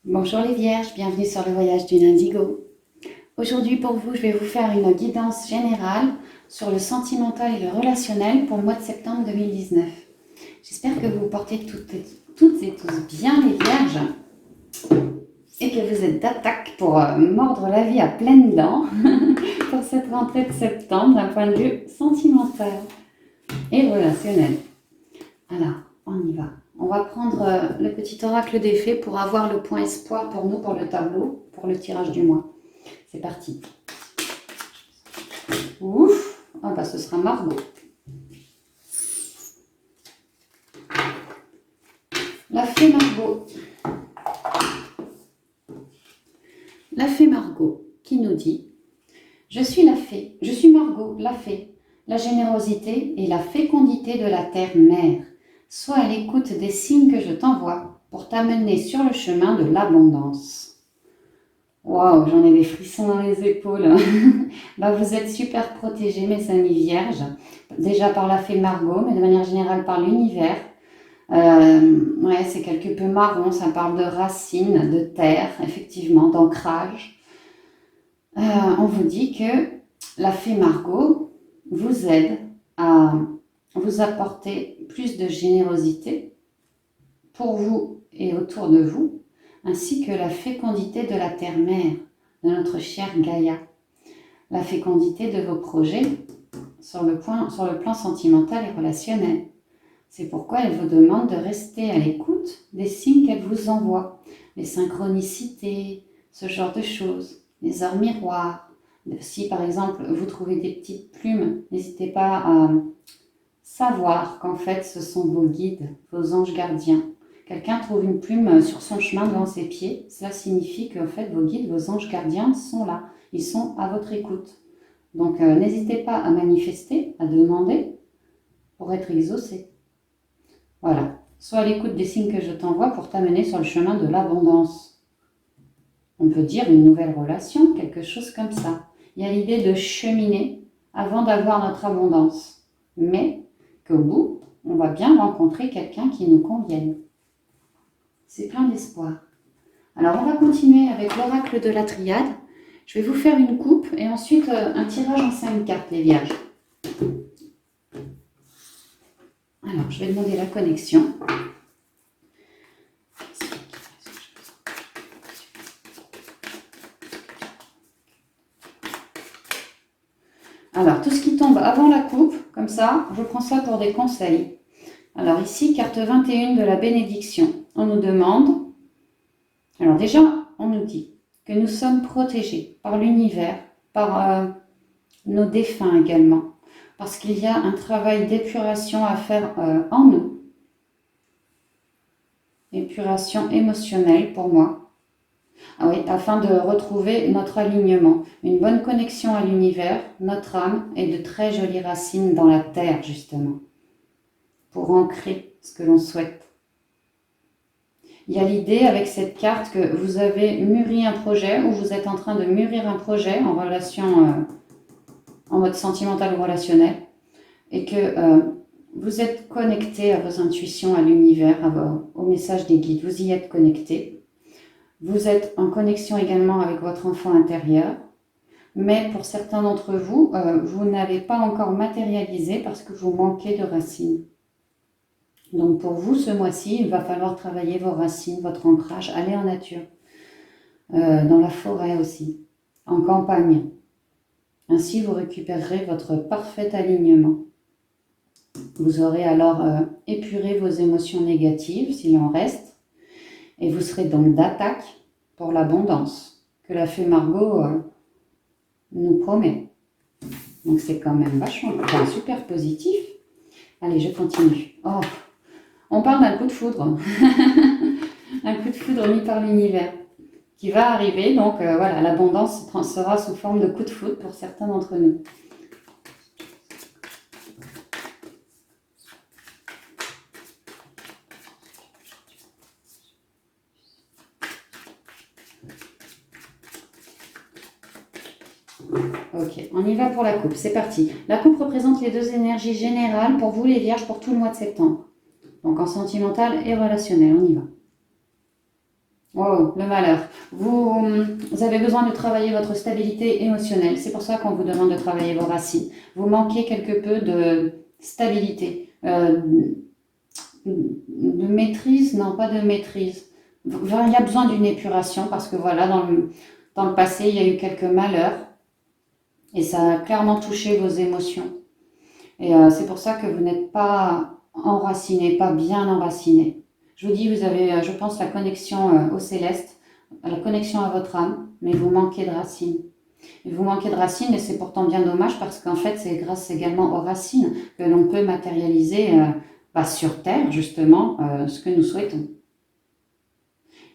Bonjour les Vierges, bienvenue sur le voyage du Indigo. Aujourd'hui pour vous, je vais vous faire une guidance générale sur le sentimental et le relationnel pour le mois de septembre 2019. J'espère que vous vous portez toutes et tous bien les Vierges et que vous êtes d'attaque pour mordre la vie à pleines dents pour cette rentrée de septembre d'un point de vue sentimental et relationnel. Alors, on y va. On va prendre le petit oracle des fées pour avoir le point espoir pour nous, pour le tableau, pour le tirage du mois. C'est parti. Ouf. Ah bah ce sera Margot. La fée Margot. La fée Margot qui nous dit: je suis la fée, je suis Margot, la fée, la générosité et la fécondité de la terre-mère. Sois à l'écoute des signes que je t'envoie pour t'amener sur le chemin de l'abondance. Waouh, j'en ai des frissons dans les épaules. Bah, vous êtes super protégés, mes amis vierges. Déjà par la fée Margot, mais de manière générale par l'univers. Ouais, c'est quelque peu marron, ça parle de racines, de terre, effectivement, d'ancrage. On vous dit que la fée Margot vous aide à vous apporter plus de générosité pour vous et autour de vous, ainsi que la fécondité de la terre-mère, de notre chère Gaïa. La fécondité de vos projets sur le plan sentimental et relationnel. C'est pourquoi elle vous demande de rester à l'écoute des signes qu'elle vous envoie, les synchronicités, ce genre de choses, les heures miroirs. Si par exemple vous trouvez des petites plumes, n'hésitez pas à savoir qu'en fait ce sont vos guides, vos anges gardiens. Quelqu'un trouve une plume sur son chemin devant ses pieds, cela signifie qu'en fait vos guides, vos anges gardiens sont là, ils sont à votre écoute. Donc n'hésitez pas à manifester, à demander pour être exaucé. Voilà, sois à l'écoute des signes que je t'envoie pour t'amener sur le chemin de l'abondance. On peut dire une nouvelle relation, quelque chose comme ça. Il y a l'idée de cheminer avant d'avoir notre abondance, mais qu'au bout, on va bien rencontrer quelqu'un qui nous convienne. C'est plein d'espoir. Alors on va continuer avec l'oracle de la triade. Je vais vous faire une coupe et ensuite un tirage en 5 cartes, les vierges. Alors, je vais demander la connexion. Alors, tout ce qui tombe avant la coupe, comme ça, je prends ça pour des conseils. Alors ici, carte 21 de la bénédiction. On nous demande, alors déjà, on nous dit que nous sommes protégés par l'univers, par nos défunts également, parce qu'il y a un travail d'épuration à faire en nous. Épuration émotionnelle pour moi. Ah oui, afin de retrouver notre alignement, une bonne connexion à l'univers, notre âme et de très jolies racines dans la terre justement, pour ancrer ce que l'on souhaite. Il y a l'idée avec cette carte que vous avez mûri un projet ou vous êtes en train de mûrir un projet en relation, en mode sentimental ou relationnel et que vous êtes connecté à vos intuitions, à l'univers, au message des guides. Vous y êtes connecté. Vous êtes en connexion également avec votre enfant intérieur. Mais pour certains d'entre vous, vous n'avez pas encore matérialisé parce que vous manquez de racines. Donc pour vous, ce mois-ci, il va falloir travailler vos racines, votre ancrage, aller en nature, dans la forêt aussi, en campagne. Ainsi, vous récupérerez votre parfait alignement. Vous aurez alors épuré vos émotions négatives, s'il en reste, et vous serez donc d'attaque pour l'abondance que la fée Margot nous promet. Donc c'est quand même vachement, enfin, super positif. Allez, je continue. Oh, on parle d'un coup de foudre. Un coup de foudre mis par l'univers qui va arriver. Donc voilà, l'abondance sera sous forme de coup de foudre pour certains d'entre nous. Ok, on y va pour la coupe, c'est parti. La coupe représente les deux énergies générales pour vous les vierges pour tout le mois de septembre. Donc en sentimental et relationnel, on y va. Wow, le malheur. Vous avez besoin de travailler votre stabilité émotionnelle. C'est pour ça qu'on vous demande de travailler vos racines. Vous manquez quelque peu de stabilité, de maîtrise, non pas de maîtrise. Il y a besoin d'une épuration parce que voilà, dans le passé, il y a eu quelques malheurs et ça a clairement touché vos émotions. Et c'est pour ça que vous n'êtes pas enraciné, pas bien enraciné. Je vous dis, vous avez, je pense, la connexion au céleste, la connexion à votre âme, mais vous manquez de racines. Et vous manquez de racines et c'est pourtant bien dommage parce qu'en fait, c'est grâce également aux racines que l'on peut matérialiser sur Terre, justement, ce que nous souhaitons.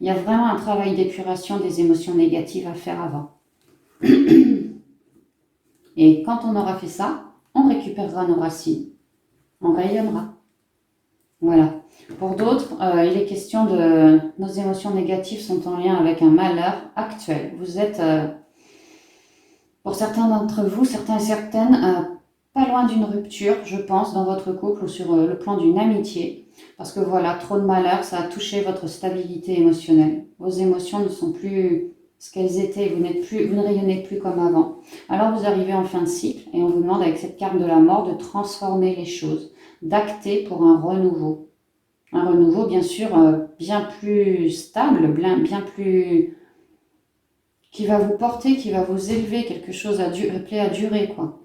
Il y a vraiment un travail d'épuration des émotions négatives à faire avant. Et quand on aura fait ça, on récupérera nos racines. On rayonnera. Voilà. Pour d'autres, il est question de nos émotions négatives sont en lien avec un malheur actuel. Vous êtes, pour certains d'entre vous, certains et certaines, pas loin d'une rupture, je pense, dans votre couple ou sur le plan d'une amitié. Parce que voilà, trop de malheur, ça a touché votre stabilité émotionnelle. Vos émotions ne sont plus ce qu'elles étaient, vous ne rayonnez plus comme avant. Alors vous arrivez en fin de cycle et on vous demande avec cette carte de la mort de transformer les choses, d'acter pour un renouveau. Un renouveau bien sûr bien plus stable, bien plus qui va vous porter, qui va vous élever, quelque chose appelé à durer quoi.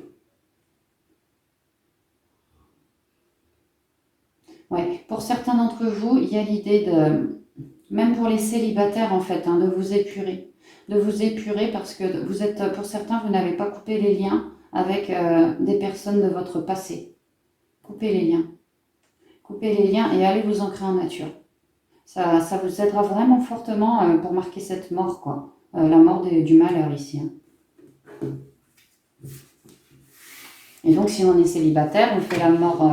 Ouais. Pour certains d'entre vous, il y a l'idée de, même pour les célibataires en fait, de vous épurer. De vous épurer parce que vous êtes, pour certains, vous n'avez pas coupé les liens avec des personnes de votre passé. Coupez les liens. Coupez les liens et allez vous ancrer en nature. Ça vous aidera vraiment fortement pour marquer cette mort, quoi. La mort du malheur ici. Et donc, si on est célibataire, on fait la mort,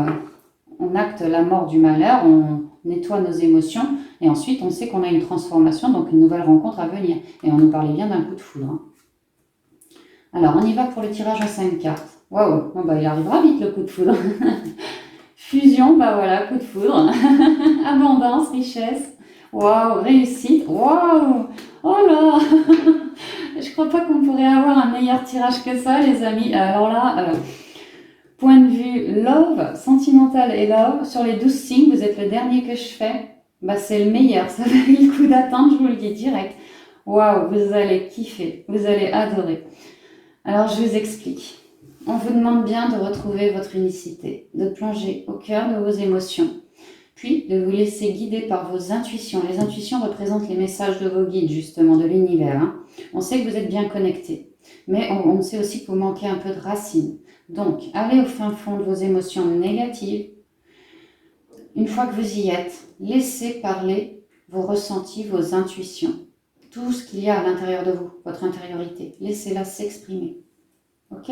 on acte la mort du malheur, on nettoie nos émotions, et ensuite, on sait qu'on a une transformation, donc une nouvelle rencontre à venir. Et on nous parlait bien d'un coup de foudre. Alors, on y va pour le tirage en 5 cartes. Waouh, bon, il arrivera vite le coup de foudre. Fusion, voilà, coup de foudre. Abondance, richesse. Waouh, réussite. Waouh, oh là. Je crois pas qu'on pourrait avoir un meilleur tirage que ça, les amis. Alors là, point de vue love, sentimental et love, sur les 12 signes, vous êtes le dernier que je fais. C'est le meilleur. Ça valait le coup d'attendre, je vous le dis direct. Waouh, vous allez kiffer. Vous allez adorer. Alors, je vous explique. On vous demande bien de retrouver votre unicité, de plonger au cœur de vos émotions, puis de vous laisser guider par vos intuitions. Les intuitions représentent les messages de vos guides, justement, de l'univers. On sait que vous êtes bien connectés, mais on sait aussi que vous manquez un peu de racines. Donc, allez au fin fond de vos émotions négatives. Une fois que vous y êtes, laissez parler vos ressentis, vos intuitions. Tout ce qu'il y a à l'intérieur de vous, votre intériorité. Laissez-la s'exprimer. Ok ?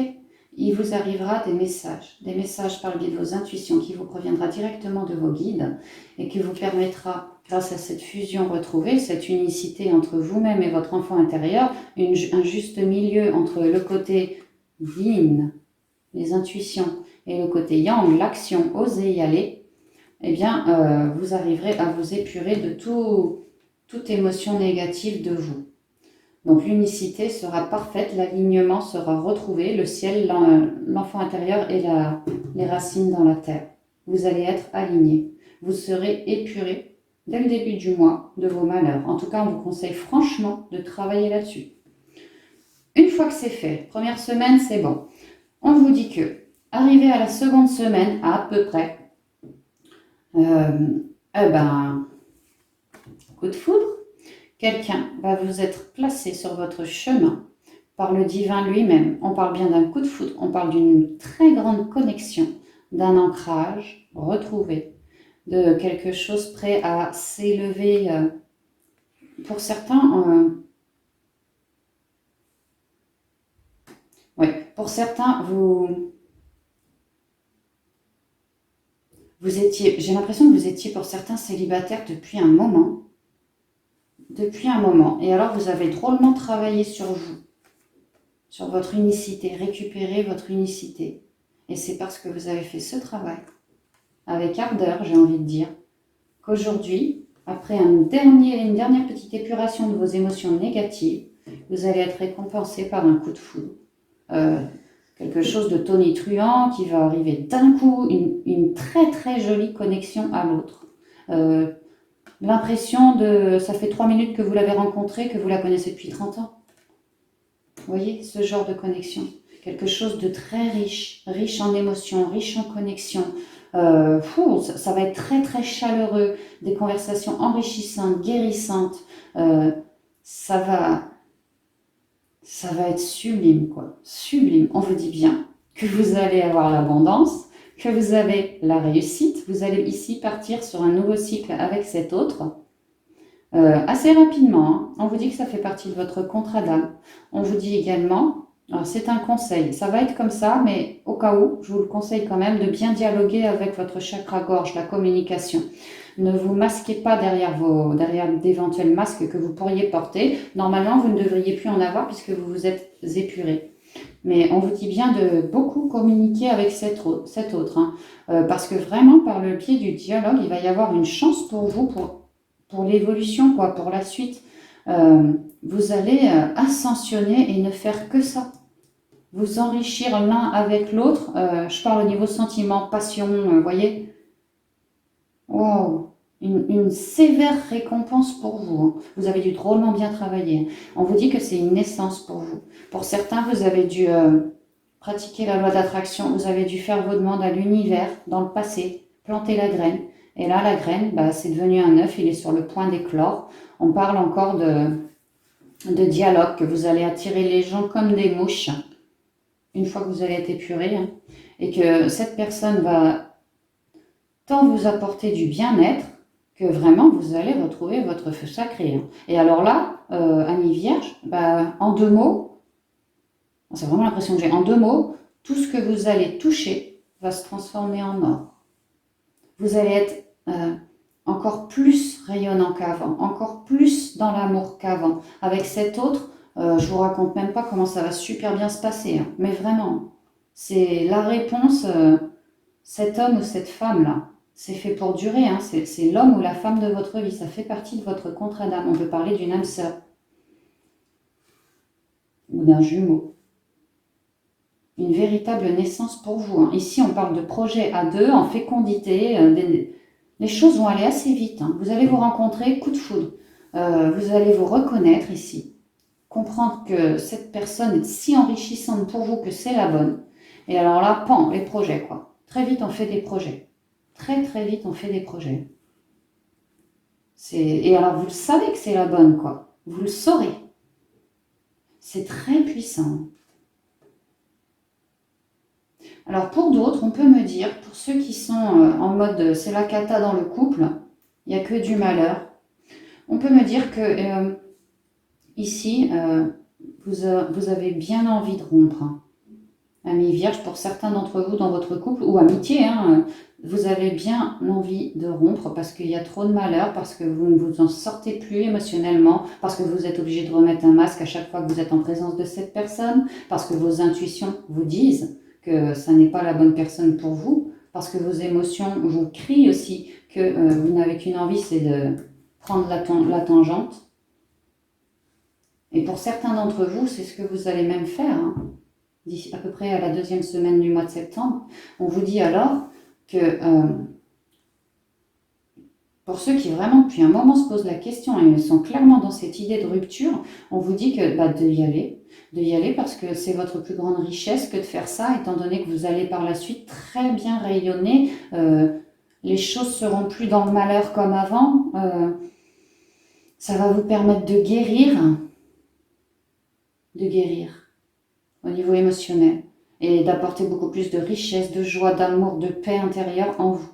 Il vous arrivera des messages par le biais de vos intuitions qui vous proviendra directement de vos guides et qui vous permettra, grâce à cette fusion retrouvée, cette unicité entre vous-même et votre enfant intérieur, un juste milieu entre le côté yin, les intuitions, et le côté yang, l'action, oser y aller, eh bien, vous arriverez à vous épurer de toute émotion négative de vous. Donc l'unicité sera parfaite, l'alignement sera retrouvé, le ciel, l'enfant intérieur et les racines dans la terre. Vous allez être alignés. Vous serez épurés dès le début du mois de vos malheurs. En tout cas, on vous conseille franchement de travailler là-dessus. Une fois que c'est fait, première semaine, c'est bon. On vous dit que, arrivé à la seconde semaine, à peu près, coup de foudre, quelqu'un va vous être placé sur votre chemin par le divin lui-même. On parle bien d'un coup de foudre, on parle d'une très grande connexion, d'un ancrage retrouvé, de quelque chose prêt à s'élever. Pour certains, vous étiez, j'ai l'impression que vous étiez pour certains célibataires depuis un moment. Et alors vous avez drôlement travaillé sur vous, sur votre unicité, récupérer votre unicité. Et c'est parce que vous avez fait ce travail, avec ardeur, j'ai envie de dire, qu'aujourd'hui, après une dernière petite épuration de vos émotions négatives, vous allez être récompensé par un coup de foudre. Quelque chose de tonitruant qui va arriver d'un coup, une très très jolie connexion à l'autre. L'impression de, ça fait 3 minutes que vous l'avez rencontrée, que vous la connaissez depuis 30 ans. Vous voyez, ce genre de connexion. Quelque chose de très riche, riche en émotions, riche en connexions. Ça va être très très chaleureux, des conversations enrichissantes, guérissantes. Ça va être sublime, quoi. Sublime. On vous dit bien que vous allez avoir l'abondance, que vous avez la réussite. Vous allez ici partir sur un nouveau cycle avec cet autre. Assez rapidement, hein. On vous dit que ça fait partie de votre contrat d'âme. On vous dit également, alors c'est un conseil, ça va être comme ça, mais au cas où, je vous le conseille quand même de bien dialoguer avec votre chakra-gorge, la communication. Ne vous masquez pas derrière d'éventuels masques que vous pourriez porter. Normalement, vous ne devriez plus en avoir puisque vous vous êtes épuré. Mais on vous dit bien de beaucoup communiquer avec cet autre. Hein. Parce que vraiment, par le biais du dialogue, il va y avoir une chance pour vous, pour l'évolution, quoi, pour la suite. Vous allez ascensionner et ne faire que ça. Vous enrichir l'un avec l'autre. Je parle au niveau sentiment, passion, vous voyez. Wow, une sévère récompense pour vous. Hein. Vous avez dû drôlement bien travailler. On vous dit que c'est une naissance pour vous. Pour certains, vous avez dû pratiquer la loi d'attraction. Vous avez dû faire vos demandes à l'univers dans le passé, planter la graine. Et là, la graine, c'est devenu un œuf, il est sur le point d'éclore. On parle encore de dialogue, que vous allez attirer les gens comme des mouches, une fois que vous allez être épuré, hein, et que cette personne va tant vous apporter du bien-être, que vraiment vous allez retrouver votre feu sacré. Hein. Et alors là, Amis Vierge, en 2 mots, c'est vraiment l'impression que j'ai, en 2 mots, tout ce que vous allez toucher va se transformer en or. Vous allez être encore plus rayonnant qu'avant, encore plus dans l'amour qu'avant. Avec cet autre, je vous raconte même pas comment ça va super bien se passer, hein. Mais vraiment, c'est la réponse, cet homme ou cette femme-là, c'est fait pour durer, hein. C'est l'homme ou la femme de votre vie, ça fait partie de votre contrat d'âme. On peut parler d'une âme sœur ou d'un jumeau. Une véritable naissance pour vous. Hein. Ici, on parle de projet à 2, en fécondité, les choses vont aller assez vite. Hein. Vous allez vous rencontrer, coup de foudre. Vous allez vous reconnaître ici. Comprendre que cette personne est si enrichissante pour vous que c'est la bonne. Et alors là, pan, les projets, quoi. Très vite, on fait des projets. Très, très vite, on fait des projets. Et alors, vous le savez que c'est la bonne, quoi. Vous le saurez. C'est très puissant. Alors pour d'autres, on peut me dire, pour ceux qui sont en mode c'est la cata dans le couple, il n'y a que du malheur, on peut me dire que ici, vous avez bien envie de rompre. Hein. Amis vierges, pour certains d'entre vous dans votre couple, ou amitié, hein, vous avez bien envie de rompre parce qu'il y a trop de malheur, parce que vous ne vous en sortez plus émotionnellement, parce que vous êtes obligé de remettre un masque à chaque fois que vous êtes en présence de cette personne, parce que vos intuitions vous disent que ça n'est pas la bonne personne pour vous, parce que vos émotions vous crient aussi que vous n'avez qu'une envie, c'est de prendre la tangente. Et pour certains d'entre vous, c'est ce que vous allez même faire, hein, d'ici à peu près à la 2e semaine du mois de septembre. On vous dit alors que pour ceux qui vraiment depuis un moment se posent la question et ils sont clairement dans cette idée de rupture, on vous dit que d'y aller parce que c'est votre plus grande richesse que de faire ça, étant donné que vous allez par la suite très bien rayonner. Les choses seront plus dans le malheur comme avant. Ça va vous permettre de guérir au niveau émotionnel et d'apporter beaucoup plus de richesse, de joie, d'amour, de paix intérieure en vous.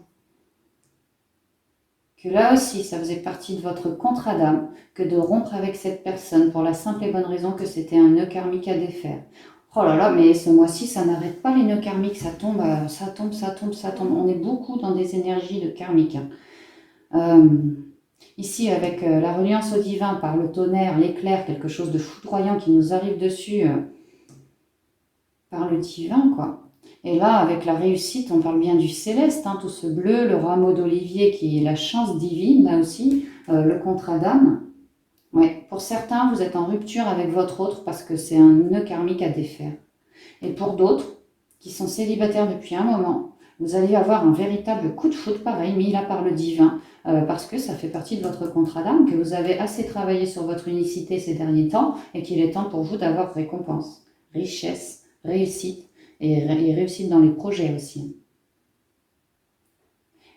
Que là aussi, ça faisait partie de votre contrat d'âme que de rompre avec cette personne pour la simple et bonne raison que c'était un nœud karmique à défaire. Oh là là, mais ce mois-ci, ça n'arrête pas les nœuds karmiques, ça tombe. On est beaucoup dans des énergies de karmique. Ici, avec la reliance au divin par le tonnerre, l'éclair, quelque chose de foudroyant qui nous arrive dessus par le divin, quoi. Et là, avec la réussite, on parle bien du céleste, hein, tout ce bleu, le rameau d'olivier qui est la chance divine, là aussi. le contrat d'âme. Ouais, pour certains, vous êtes en rupture avec votre autre parce que c'est un nœud karmique à défaire. Et pour d'autres, qui sont célibataires depuis un moment, vous allez avoir un véritable coup de foudre, pareil, mis là par le divin, parce que ça fait partie de votre contrat d'âme, que vous avez assez travaillé sur votre unicité ces derniers temps, et qu'il est temps pour vous d'avoir récompense, richesse, réussite, et réussite dans les projets aussi.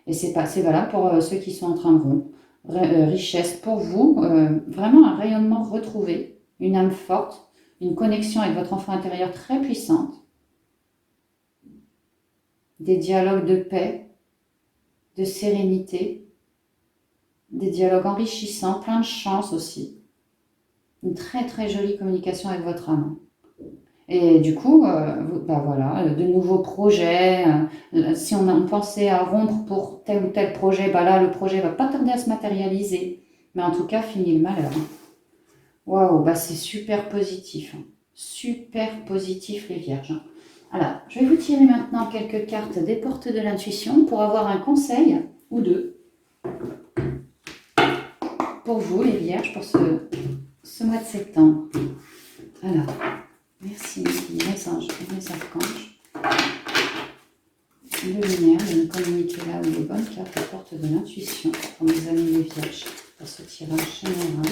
Et c'est valable pour ceux qui sont en train de rompre. Richesse pour vous, vraiment un rayonnement retrouvé, une âme forte, une connexion avec votre enfant intérieur très puissante, des dialogues de paix, de sérénité, des dialogues enrichissants, plein de chance aussi, une très très jolie communication avec votre âme. Et du coup, voilà, de nouveaux projets. Si on pensait à rompre pour tel ou tel projet, là, le projet va pas tarder à se matérialiser. Mais en tout cas, fini le malheur. Waouh, c'est super positif. Super positif, les vierges. Alors, je vais vous tirer maintenant quelques cartes des portes de l'intuition pour avoir un conseil ou deux pour vous, les vierges, pour ce mois de septembre. Alors, merci mes anges et mes archanges de lumière de nous communiquer là où les bonnes cartes des portes de l'intuition pour mes amis les vierges pour ce tirage général,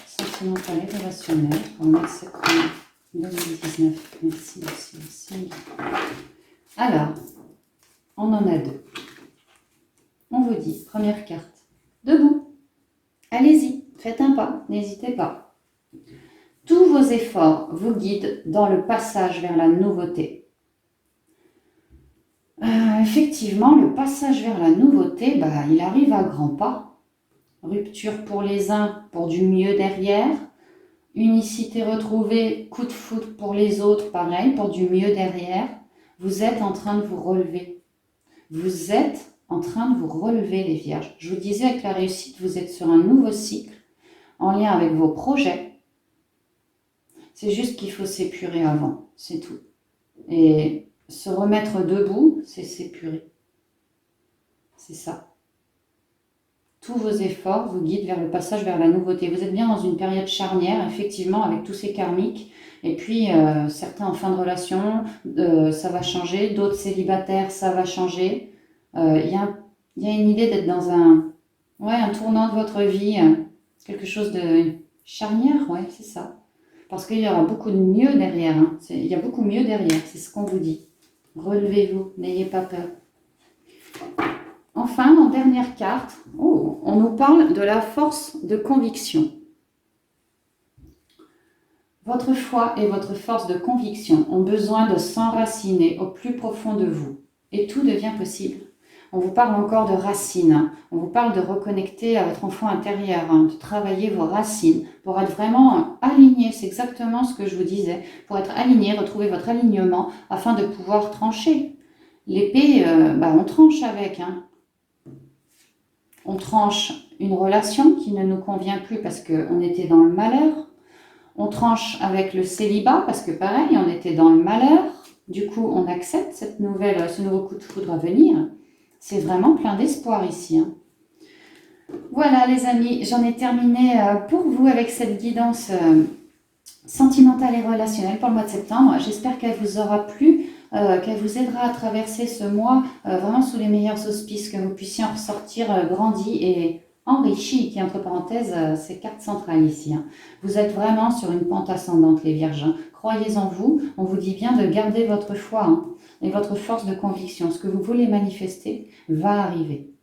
sentimental et relationnel pour le mois de septembre 2019. Merci, merci, merci. Alors, on en a deux. On vous dit, première carte, debout. Allez-y, faites un pas, n'hésitez pas. Tous vos efforts vous guident dans le passage vers la nouveauté. Effectivement, le passage vers la nouveauté, il arrive à grands pas. Rupture pour les uns, pour du mieux derrière. Unicité retrouvée, coup de foudre pour les autres, pareil, pour du mieux derrière. Vous êtes en train de vous relever. Vous êtes en train de vous relever, les vierges. Je vous disais, avec la réussite, vous êtes sur un nouveau cycle en lien avec vos projets. C'est juste qu'il faut s'épurer avant, c'est tout. Et se remettre debout, c'est s'épurer. C'est ça. Tous vos efforts vous guident vers le passage vers la nouveauté. Vous êtes bien dans une période charnière, effectivement, avec tous ces karmiques. Et puis, certains en fin de relation, ça va changer. D'autres célibataires, ça va changer. Il y a une idée d'être dans un tournant de votre vie, quelque chose de charnière, c'est ça. Parce qu'il y aura beaucoup de mieux derrière. Il y a beaucoup mieux derrière, c'est ce qu'on vous dit. Relevez-vous, n'ayez pas peur. Enfin, en dernière carte, on nous parle de la force de conviction. Votre foi et votre force de conviction ont besoin de s'enraciner au plus profond de vous. Et tout devient possible. On vous parle encore de racines. On vous parle de reconnecter à votre enfant intérieur, de travailler vos racines pour être vraiment aligné. C'est exactement ce que je vous disais. Pour être aligné, retrouver votre alignement afin de pouvoir trancher. L'épée, on tranche avec. On tranche une relation qui ne nous convient plus parce qu'on était dans le malheur. On tranche avec le célibat parce que pareil, on était dans le malheur. Du coup, on accepte ce nouveau coup de foudre à venir. C'est vraiment plein d'espoir ici. Voilà les amis, j'en ai terminé pour vous avec cette guidance sentimentale et relationnelle pour le mois de septembre. J'espère qu'elle vous aura plu, qu'elle vous aidera à traverser ce mois vraiment sous les meilleurs auspices, que vous puissiez en ressortir grandi et enrichi, qui entre parenthèses, c'est carte centrale ici. Vous êtes vraiment sur une pente ascendante les vierges. Croyez en vous, on vous dit bien de garder votre foi et votre force de conviction. Ce que vous voulez manifester va arriver.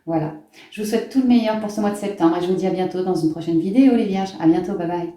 Voilà. Je vous souhaite tout le meilleur pour ce mois de septembre et je vous dis à bientôt dans une prochaine vidéo les vierges. À bientôt, bye bye.